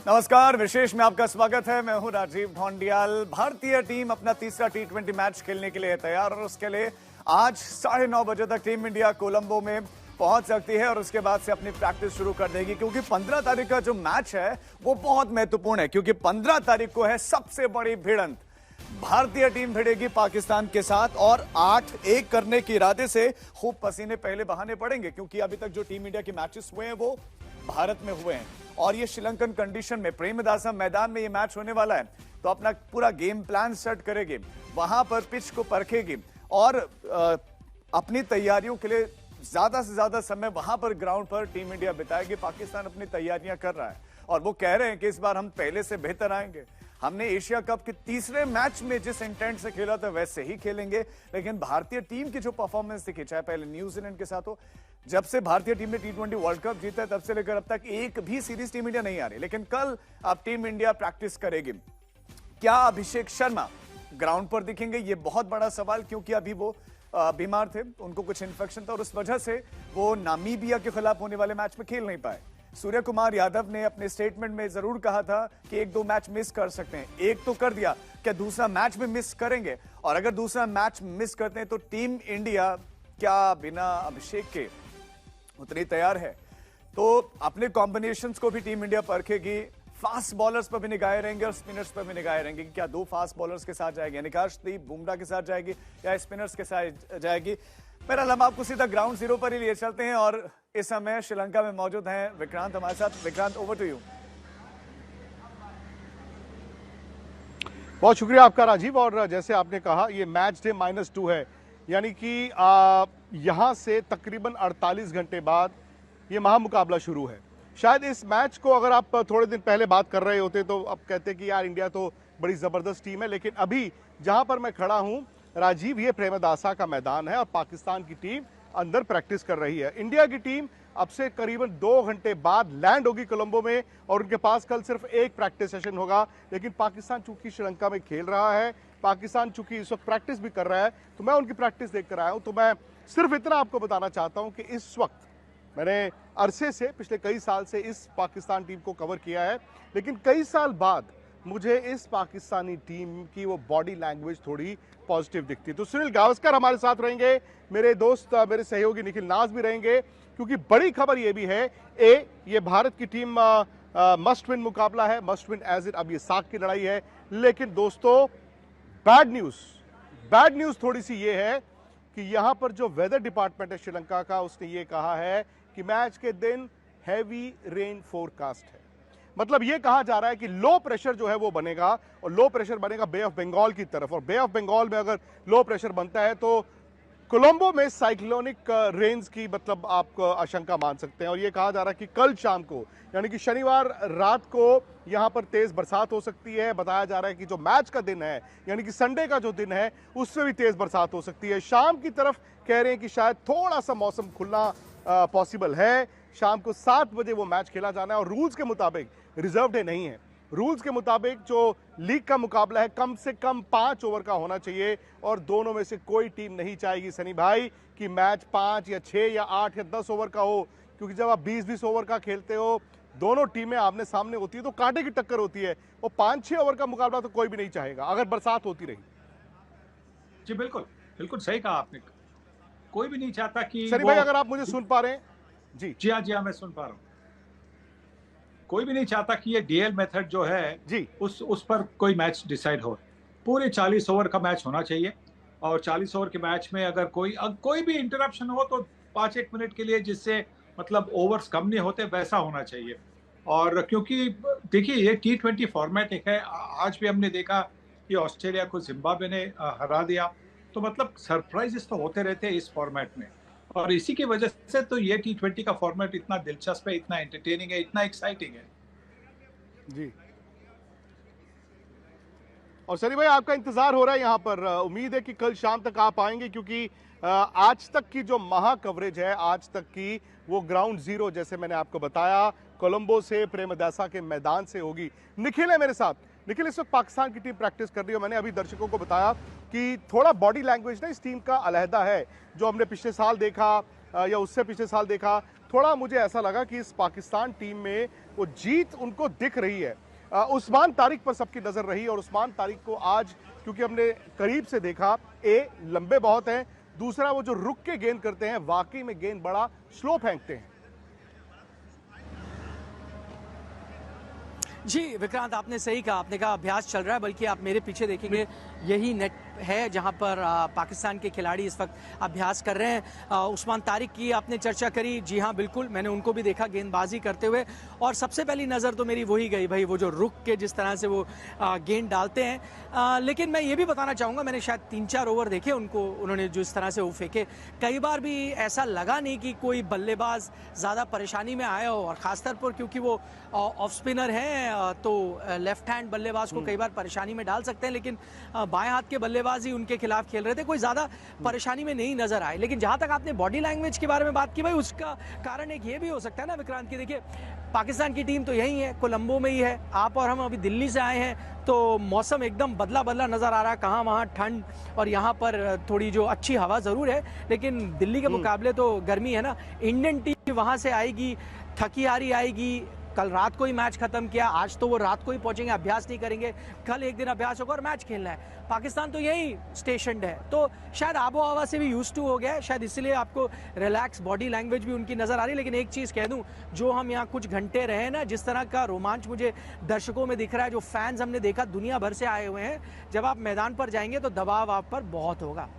नमस्कार, विशेष में आपका स्वागत है। मैं हूं राजीव ढोंडियाल। भारतीय टीम अपना तीसरा टी20 मैच खेलने के लिए तैयार और उसके लिए आज 9:30 बजे तक टीम इंडिया कोलंबो में पहुंच सकती है और उसके बाद से अपनी प्रैक्टिस शुरू कर देगी, क्योंकि 15 तारीख का जो मैच है वो बहुत महत्वपूर्ण है, क्योंकि 15 तारीख को है सबसे बड़ी भिड़ंत। भारतीय टीम भिड़ेगी पाकिस्तान के साथ और 8-1 करने के इरादे से खूब पसीने पहले बहाने पड़ेंगे, क्योंकि अभी तक जो टीम इंडिया के मैचेस हुए हैं वो भारत में हुए हैं और ये श्रीलंकन कंडीशन में प्रेमदासा मैदान में ये मैच होने वाला है। तो अपना पूरा गेम प्लान सेट करेगी, वहां पर पिच को परखेगी और अपनी तैयारियों के लिए ज्यादा से ज्यादा समय वहां पर ग्राउंड पर टीम इंडिया बिताएगी। पाकिस्तान अपनी तैयारियां कर रहा है और वो कह रहे हैं कि इस बार हम पहले से बेहतर आएंगे। हमने एशिया कप के तीसरे मैच में जिस इंटेंट से खेला था वैसे ही खेलेंगे, लेकिन भारतीय टीम की जो परफॉर्मेंस दिखी, चाहे पहले न्यूजीलैंड के साथ हो, जब से भारतीय टीम ने टी20 वर्ल्ड कप जीता है तब से लेकर अब तक एक भी सीरीज टीम इंडिया नहीं आ रही। लेकिन कल अब टीम इंडिया प्रैक्टिस करेगी। क्या अभिषेक शर्मा ग्राउंड पर दिखेंगे, ये बहुत बड़ा सवाल, क्योंकि अभी वो बीमार थे, उनको कुछ इन्फेक्शन था और उस वजह से वो नामीबिया के खिलाफ होने वाले मैच में खेल नहीं पाए। सूर्य कुमार यादव ने अपने स्टेटमेंट में जरूर कहा था कि 1-2 मैच मिस कर सकते हैं। एक तो कर दिया, क्या दूसरा मैच भी मिस करेंगे? और अगर दूसरा मैच मिस करते हैं तो टीम इंडिया क्या बिना अभिषेक के उतनी तैयार है? तो अपने कॉम्बिनेशंस को भी टीम इंडिया परखेगी। फास्ट बॉलर्स पर भी निगाहें रहेंगे और स्पिनर्स पर भी निगाहें रहेंगे कि क्या 2 फास्ट बॉलर्स के साथ जाएगी, यानी आकाशदीप बुमराह के साथ जाएगी या स्पिनर्स के साथ जाएगी। मेरा लम्हा आपको सीधा ग्राउंड जीरो पर ही लिए चलते हैं और इस समय श्रीलंका में मौजूद हैं विक्रांत हमारे साथ। Vikrant, over to you. बहुत शुक्रिया आपका राजीव। और जैसे आपने कहा, ये मैच डे -2 है, यानी कि यहां से तकरीबन 48 घंटे बाद ये महामुकाबला शुरू है। शायद इस मैच को अगर आप थोड़े दिन पहले बात कर रहे होते तो अब कहते कि यार इंडिया तो बड़ी ज़बरदस्त टीम है, लेकिन अभी जहां पर मैं खड़ा हूं राजीव, ये प्रेमदासा का मैदान है और पाकिस्तान की टीम अंदर प्रैक्टिस कर रही है। इंडिया की टीम अब से करीबन 2 घंटे बाद लैंड होगी कोलंबो में और उनके पास कल सिर्फ एक प्रैक्टिस सेशन होगा। लेकिन पाकिस्तान चूंकि श्रीलंका में खेल रहा है, पाकिस्तान चूंकि इस वक्त प्रैक्टिस भी कर रहा है, तो मैं उनकी प्रैक्टिस देख कर आया हूं। तो मैं सिर्फ इतना आपको बताना चाहता हूं कि इस वक्त मैंने अरसे से, पिछले कई साल से इस पाकिस्तान टीम को कवर किया है, लेकिन कई साल बाद मुझे इस पाकिस्तानी टीम की वो बॉडी लैंग्वेज थोड़ी पॉजिटिव दिखती। तो सुनील गावस्कर हमारे साथ रहेंगे, मेरे दोस्त, मेरे सहयोगी निखिल नाज भी रहेंगे, क्योंकि बड़ी खबर ये भी है, ये भारत की टीम मस्ट विन मुकाबला है, मस्ट विन एज इट। अब ये साख की लड़ाई है, लेकिन दोस्तों बैड न्यूज थोड़ी सी ये है कि यहां पर जो वेदर डिपार्टमेंट है श्रीलंका का, उसने ये कहा है कि मैच के दिन हैवी रेन फोरकास्ट है। मतलब ये कहा जा रहा है कि लो प्रेशर जो है वो बनेगा और लो प्रेशर बनेगा बे ऑफ बंगाल की तरफ, और बे ऑफ बंगाल में अगर लो प्रेशर बनता है तो कोलंबो में साइक्लोनिक रेंज की मतलब आप आशंका मान सकते हैं। और ये कहा जा रहा है कि कल शाम को, यानी कि शनिवार रात को यहां पर तेज बरसात हो सकती है। बताया जा रहा है कि जो मैच का दिन है, यानी कि संडे का जो दिन है, उसमें भी तेज बरसात हो सकती है। शाम की तरफ कह रहे हैं कि शायद थोड़ा सा मौसम खुलना पॉसिबल है। शाम को 7 बजे वो मैच खेला जाना है और रूल्स के मुताबिक रिजर्व डे नहीं है। रूल्स के मुताबिक जो लीग का मुकाबला है कम से कम 5 ओवर का होना चाहिए और दोनों में से कोई टीम नहीं चाहेगी सनी भाई कि मैच 5 या 6 या 8 या 10 ओवर का हो, क्योंकि जब आप 20-20 ओवर का खेलते हो, दोनों टीमें आमने सामने होती है तो कांटे की टक्कर होती है। और 5-6 ओवर का मुकाबला तो कोई भी नहीं चाहेगा अगर बरसात होती रही। जी बिल्कुल, बिल्कुल सही कहा आपने। कोई भी नहीं चाहता कि सनी भाई, अगर आप मुझे सुन पा रहे हैं? जी हाँ, मैं सुन पा रहा हूँ। कोई भी नहीं चाहता कि ये डीएल मेथड जो है जी उस पर कोई मैच डिसाइड हो। पूरे 40 ओवर का मैच होना चाहिए और 40 ओवर के मैच में अगर कोई भी इंटरप्शन हो तो 5-1 मिनट के लिए, जिससे मतलब ओवर्स कम नहीं होते, वैसा होना चाहिए। और क्योंकि देखिए ये T20 फॉर्मेट एक है, आज भी हमने देखा कि ऑस्ट्रेलिया को जिम्बाब्वे ने हरा दिया, तो मतलब सरप्राइजेस तो होते रहते हैं इस फॉर्मेट में। और इसी की वजह से तो ये T20 का फॉर्मेट इतना दिलचस्प है, इतना एंटरटेनिंग है, इतना एक्साइटिंग है। जी, और सनी भाई आपका इंतजार हो रहा है यहाँ पर। उम्मीद है कि कल शाम तक आप आएंगे, क्योंकि आज तक की जो महा कवरेज है, आज तक की, वो ग्राउंड जीरो, जैसे मैंने आपको बताया, कोलंबो से प्रेमदासा के मैदान से होगी। निखिल है मेरे साथ। निखिल, इस वक्त पाकिस्तान की टीम प्रैक्टिस कर रही है। मैंने अभी दर्शकों को बताया कि थोड़ा बॉडी लैंग्वेज ना इस टीम का अलहदा है। जो हमने पिछले साल देखा या उससे पिछले साल देखा, थोड़ा मुझे ऐसा लगा कि इस पाकिस्तान टीम में वो जीत उनको दिख रही है। उस्मान तारिक पर सबकी नजर रही और उस्मान तारिक को आज क्योंकि हमने करीब से देखा, लंबे बहुत हैं, दूसरा वो जो रुक के गेंद करते हैं, वाकई में गेंद बड़ा स्लो फेंकते हैं। जी विक्रांत, आपने सही कहा, आपने कहा अभ्यास चल रहा है, बल्कि आप मेरे पीछे देखेंगे यही नेट है जहां पर पाकिस्तान के खिलाड़ी इस वक्त अभ्यास कर रहे हैं। उस्मान तारिक की आपने चर्चा करी, जी हाँ बिल्कुल, मैंने उनको भी देखा गेंदबाजी करते हुए, और सबसे पहली नज़र तो मेरी वही गई भाई, वो जो रुक के जिस तरह से वो गेंद डालते हैं। लेकिन मैं ये भी बताना चाहूँगा, मैंने शायद 3-4 ओवर देखे उनको, उन्होंने जिस तरह से वो फेंके, कई बार भी ऐसा लगा नहीं कि कोई बल्लेबाज ज़्यादा परेशानी में आया हो, और ख़ासतौर पर क्योंकि वो ऑफ स्पिनर हैं तो लेफ्ट हैंड बल्लेबाज को कई बार परेशानी में डाल सकते हैं, लेकिन बाएं हाथ के बल्लेबाज ही उनके खिलाफ खेल रहे थे, कोई ज्यादा परेशानी में नहीं नजर आए। लेकिन जहां तक आपने बॉडी लैंग्वेज के बारे में बात की भाई, उसका कारण एक ये भी हो सकता है ना विक्रांत की, देखिए पाकिस्तान की टीम तो यही है, कोलंबो में ही है, आप और हम अभी दिल्ली से आए हैं, तो मौसम एकदम बदला बदला नजर आ रहा है, कहाँ वहाँ ठंड और यहाँ पर थोड़ी जो अच्छी हवा जरूर है, लेकिन दिल्ली के मुकाबले तो गर्मी है ना। इंडियन टीम वहां से आएगी, थकी हारी आएगी, कल रात को ही मैच खत्म किया, आज तो वो रात को ही पहुंचेंगे, अभ्यास नहीं करेंगे, कल एक दिन अभ्यास होगा और मैच खेलना है। पाकिस्तान तो यही स्टेशनड है, तो शायद आबो हवा से भी यूज टू हो गया है, शायद इसीलिए आपको रिलैक्स बॉडी लैंग्वेज भी उनकी नजर आ रही है। लेकिन एक चीज कह दूं, जो हम यहाँ कुछ घंटे रहे ना, जिस तरह का रोमांच मुझे दर्शकों में दिख रहा है, जो फैंस हमने देखा दुनिया भर से आए हुए हैं, जब आप मैदान पर जाएंगे तो दबाव आप पर बहुत होगा।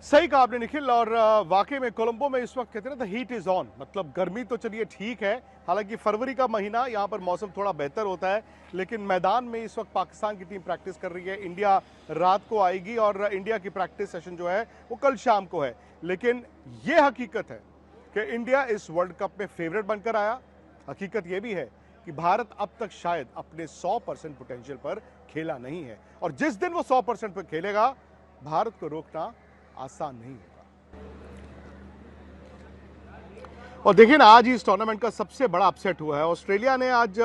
सही कहा आपने निखिल, और वाकई में कोलंबो में इस वक्त कहते हैं ना, द हीट इज ऑन, मतलब गर्मी तो चलिए ठीक है, हालांकि फरवरी का महीना यहाँ पर मौसम थोड़ा बेहतर होता है, लेकिन मैदान में इस वक्त पाकिस्तान की टीम प्रैक्टिस कर रही है। इंडिया रात को आएगी और इंडिया की प्रैक्टिस सेशन जो है वो कल शाम को है। लेकिन ये हकीकत है कि इंडिया इस वर्ल्ड कप में फेवरेट बनकर आया। हकीकत यह भी है कि भारत अब तक शायद अपने 100% पोटेंशियल पर खेला नहीं है, और जिस दिन वो 100% पर खेलेगा, भारत को रोकना आसान नहीं होगा। और देखिए ना, आज ही इस टूर्नामेंट का सबसे बड़ा अपसेट हुआ है। ऑस्ट्रेलिया ने आज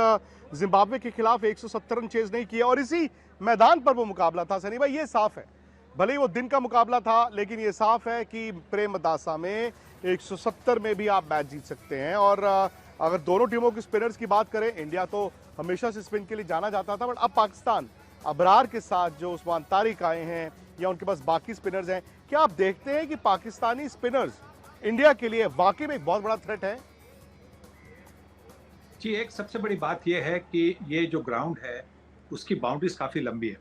जिम्बाब्वे के खिलाफ 170 रन चेज नहीं किए, और इसी मैदान पर वो मुकाबला था। सनी भाई, ये साफ है, भले ही वो दिन का मुकाबला था, लेकिन ये साफ है कि प्रेमदासा में 170 में भी आप मैच जीत सकते हैं। और अगर दोनों टीमों की स्पिनर्स की बात करें, इंडिया तो हमेशा से स्पिन के लिए जाना जाता था, बट अब पाकिस्तान अबरार के साथ जो उस्मान तारिक आए हैं या उनके पास बाकी स्पिनर्स हैं, क्या आप देखते हैं कि पाकिस्तानी स्पिनर्स इंडिया के लिए वाकई में एक बहुत बड़ा थ्रेट है? जी, एक सबसे बड़ी बात यह है कि ये जो ग्राउंड है उसकी बाउंड्रीज काफी लंबी है।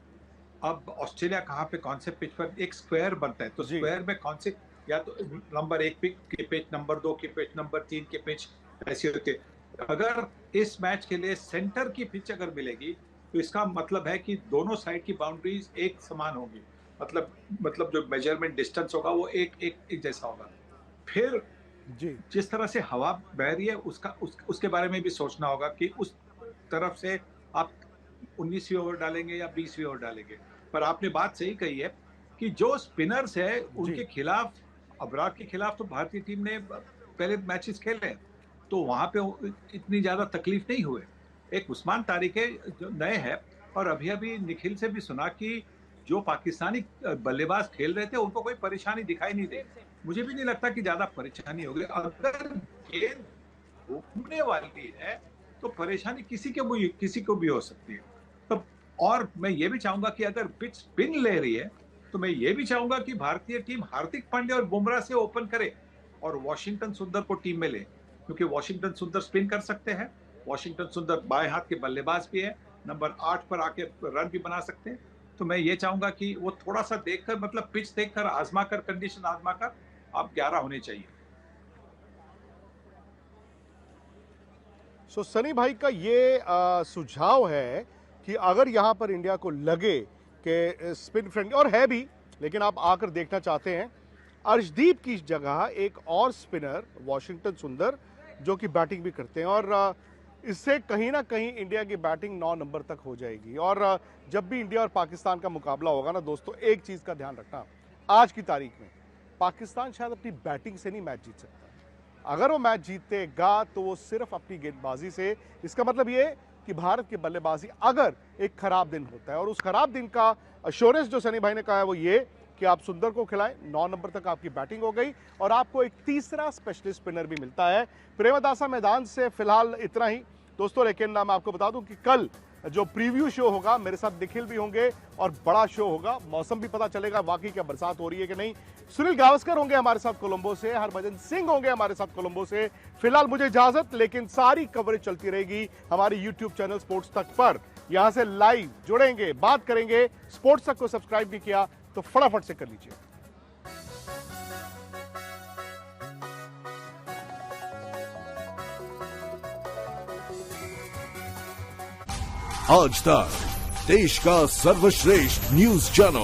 अब ऑस्ट्रेलिया कहाँ पे कौन से पिच पर एक स्क्वायर बनता है, तो स्क्वायर में कौन से, या तो नंबर 1 की पिच, नंबर 2 की पिच, नंबर 3 की पिच, ऐसे होते। अगर इस मैच के लिए सेंटर की पिच अगर मिलेगी तो इसका मतलब है कि दोनों साइड की बाउंड्रीज एक समान होगी, मतलब जो मेजरमेंट डिस्टेंस होगा वो एक जैसा होगा। फिर जी, जिस तरह से हवा बह रही है उसके बारे में भी सोचना होगा कि उस तरफ से आप 19वीं ओवर डालेंगे या 20वीं ओवर डालेंगे। पर आपने बात सही कही है कि जो स्पिनर्स है उनके खिलाफ, अबरार के खिलाफ तो भारतीय टीम ने पहले मैचेस खेले, तो वहां पे इतनी ज्यादा तकलीफ नहीं हुए। एक उस्मान तारिक है जो नए हैं, और अभी निखिल से भी सुना कि जो पाकिस्तानी बल्लेबाज खेल रहे थे उनको कोई परेशानी दिखाई नहीं दी। मुझे भी नहीं लगता कि ज्यादा परेशानी होगी। अगर गेंद घूमने वाली है तो परेशानी किसी को भी हो सकती है। तो और मैं ये भी चाहूंगा कि अगर पिच स्पिन ले रही है तो मैं ये भी चाहूंगा कि भारतीय टीम हार्दिक पांड्या और बुमराह से ओपन करे और वॉशिंगटन सुंदर को टीम में ले, क्योंकि वॉशिंगटन सुंदर स्पिन कर सकते हैं। वॉशिंगटन सुंदर बाएं हाथ के बल्लेबाज भी है, नंबर 8 पर आके रन भी बना सकते हैं। तो मैं ये चाहूंगा कि वो थोड़ा सा देखकर, मतलब पिच देखकर, आजमाकर, कंडीशन आजमाकर आप 11 होने चाहिए। सो सनी भाई का ये सुझाव है कि अगर यहां पर इंडिया को लगे कि स्पिन फ्रेंडली, और है भी, लेकिन आप आकर देखना चाहते हैं, अर्शदीप की जगह एक और स्पिनर वॉशिंगटन सुंदर जो कि बैटिंग भी करते हैं, और इससे कहीं ना कहीं इंडिया की बैटिंग 9 नंबर तक हो जाएगी। और जब भी इंडिया और पाकिस्तान का मुकाबला होगा ना दोस्तों, एक चीज का ध्यान रखना, आज की तारीख में पाकिस्तान शायद अपनी बैटिंग से नहीं मैच जीत सकता। अगर वो मैच जीतेगा तो वो सिर्फ अपनी गेंदबाजी से। इसका मतलब ये कि भारत की बल्लेबाजी अगर एक खराब दिन होता है, और उस खराब दिन का अश्योरेंस जो सनी भाई ने कहा है वो ये कि आप सुंदर को खिलाएं, 9 नंबर तक आपकी बैटिंग हो गई और आपको एक तीसरा स्पेशलिस्ट स्पिनर भी मिलता है। प्रेमदासा मैदान से फिलहाल इतना ही दोस्तों, लेकिन मैं आपको बता दूं कि कल जो प्रीव्यू शो होगा मेरे साथ निखिल भी होंगे और बड़ा शो होगा, मौसम भी पता चलेगा वाकई क्या बरसात हो रही है कि नहीं। सुनील गावस्कर होंगे हमारे साथ कोलंबो से, हरभजन सिंह होंगे हमारे साथ कोलंबो से। फिलहाल मुझे इजाजत, लेकिन सारी कवरेज चलती रहेगी हमारे यूट्यूब चैनल स्पोर्ट्स तक पर। यहां से लाइव जुड़ेंगे, बात करेंगे। स्पोर्ट्स तक को सब्सक्राइब भी किया तो फटाफट से कर लीजिए। आज तक देश का सर्वश्रेष्ठ न्यूज चैनल